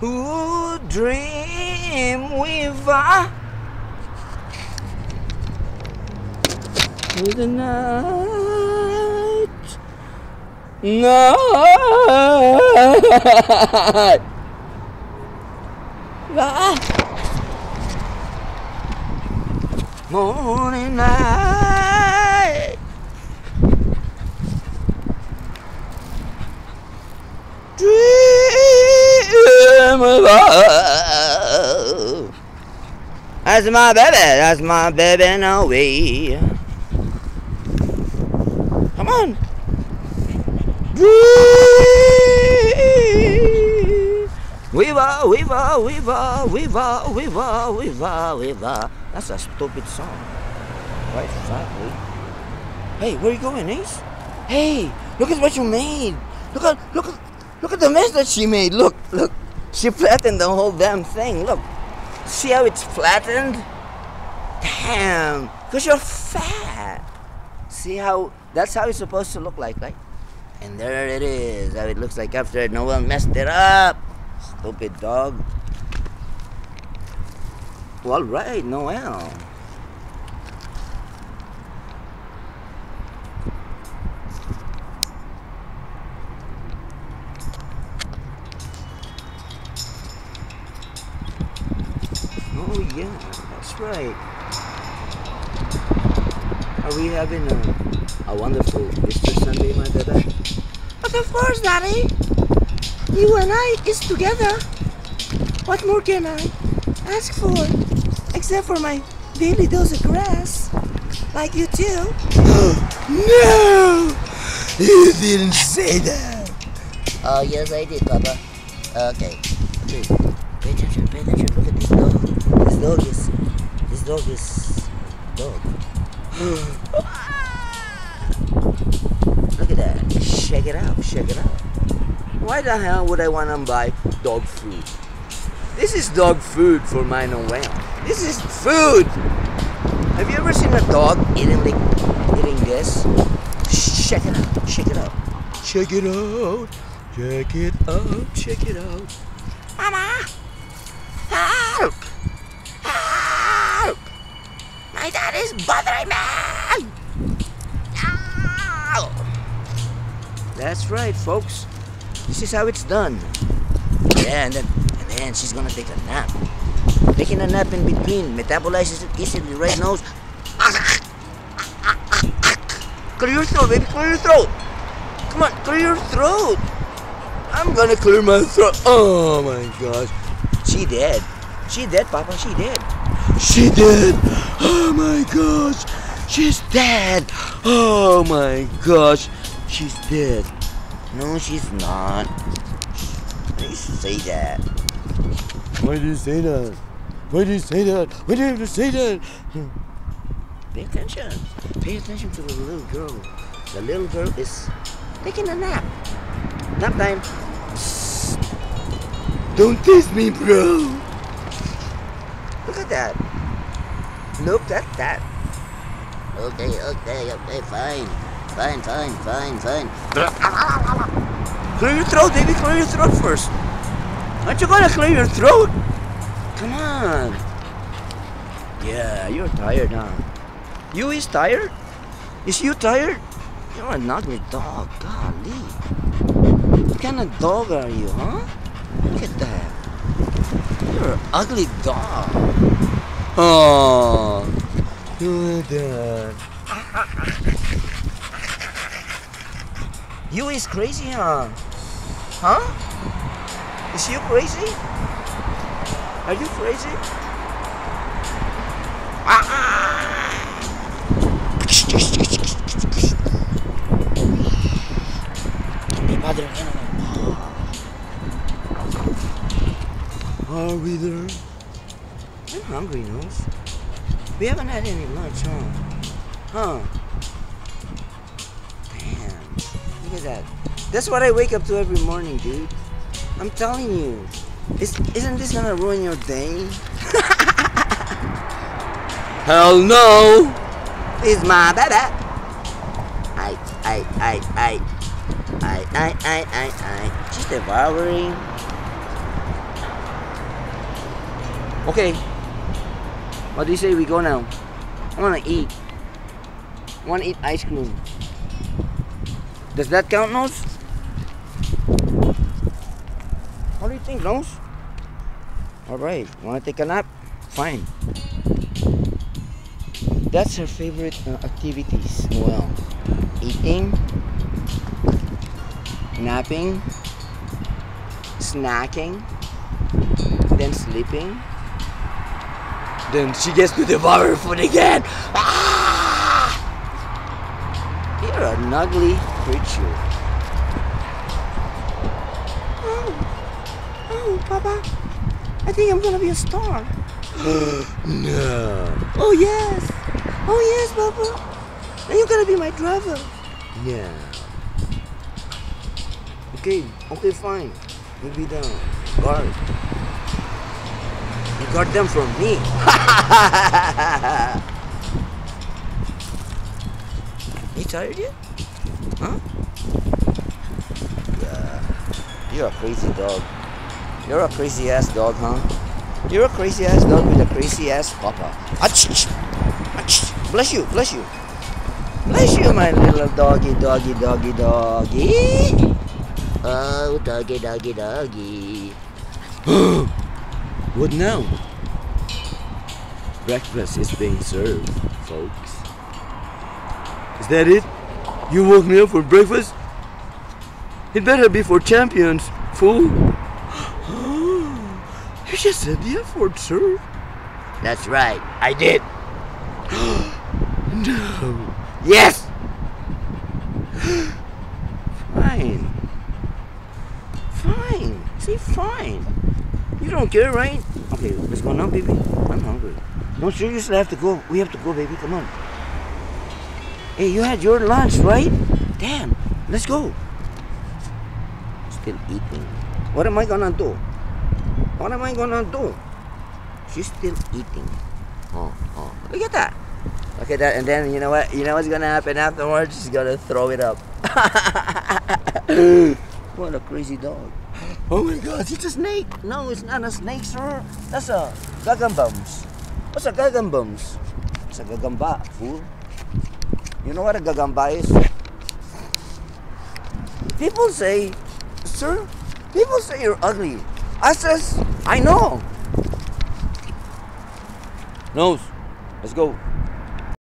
Who dream weaver with the night, morning light. Dream about. That's my baby, no way. Come on. Dream. Weaver, weaver, weaver, weaver, weaver, weaver, weaver. That's a stupid song. Right, exactly. Hey, where are you going, Ace? Hey, look at what you made. Look at the mess that she made. Look. She flattened the whole damn thing. Look. See how it's flattened? Damn. Because you're fat. See how, that's how it's supposed to look like, right? And there it is. How it looks like after Noelle messed it up. Stupid dog. Well, all right, Noelle. Oh yeah, that's right. Are we having a wonderful Easter Sunday, my baby? But of course, Daddy. You and I is together. What more can I ask for? Except for my daily dose of grass. Like you too. No! You didn't say that. Oh, yes, I did, Papa. Okay. Pay attention. Look at this dog. This dog is dog. Look at that. Check it out. Why the hell would I want to buy dog food? This is dog food for my Noelle. This is food. Have you ever seen a dog eating this? Check it out. Mama! Help! My dad is bothering me! Ow! That's right, folks. This is how it's done. Yeah, and then she's gonna take a nap. Taking a nap in between metabolizes it easily, right, nose? Clear your throat, baby, clear your throat. Come on, clear your throat. I'm gonna clear my throat. Oh my gosh. She dead, Papa, she dead. Oh my gosh. She's dead. Oh my gosh. She's dead. No, she's not. Why do you say that? Why do you say that? Why do you have to say that? Pay attention. Pay attention to the little girl. The little girl is taking a nap. Nap time. Psst. Don't tease me, bro. Look at that. Look at that. Okay, fine. Clear your throat, baby. Clear your throat first. Aren't you gonna clear your throat? Come on. Yeah, you're tired, huh? You is tired? Is you tired? You're an ugly dog. Golly. What kind of dog are you, huh? Look at that. You're an ugly dog. Oh. Look at that. You is crazy, huh? Huh? Is you crazy? Are you crazy? Don't be bothering anyone. Are we there? I'm hungry, Nose. We haven't had any lunch, huh? Damn. Look at that. That's what I wake up to every morning, dude. I'm telling you. Isn't this gonna ruin your day? Hell no! It's my baby. I. She's devouring. Okay. What do you say we go now? I wanna eat. I wanna eat ice cream. Does that count, Nose? What do you think, Nose? Alright, wanna take a nap? Fine. That's her favorite activities, Noelle. Eating, napping, snacking, then sleeping. Then she gets to devour food again. Ah! You're an ugly creature. Oh, Papa. I think I'm gonna be a star. No. Oh, yes. Oh, yes, Papa. And you're gonna be my driver. Yeah. Okay, fine. You be the guard. You guard them from me. You tired yet? Huh? Yeah. You're a crazy dog. You're a crazy ass dog, huh? You're a crazy ass dog with a crazy ass papa. Achoo! Achoo! Bless you, bless you. Bless you, my little doggy, doggy, doggy, doggy. Oh, doggy, doggy, doggy. What now? Breakfast is being served, folks. Is that it? You woke me up for breakfast? It better be for champions, fool. You just said the F word, sir. That's right, I did. No. Yes! Fine. Fine. Say fine. You don't care, right? Okay, let's go now, baby. I'm hungry. No, seriously, I have to go. We have to go, baby. Come on. Hey, you had your lunch, right? Damn. Let's go. Still eating. What am I gonna do? What am I gonna do? She's still eating. Oh. Look at that. Look at that. And then, you know what? You know what's gonna happen afterwards? She's gonna throw it up. What a crazy dog. Oh my God, it's a snake. No, it's not a snake, sir. That's a gagambums. What's a gagambums? It's a gagamba, fool. You know what a gagamba is? People say, sir, people say you're ugly. I says, I know. Nose, let's go.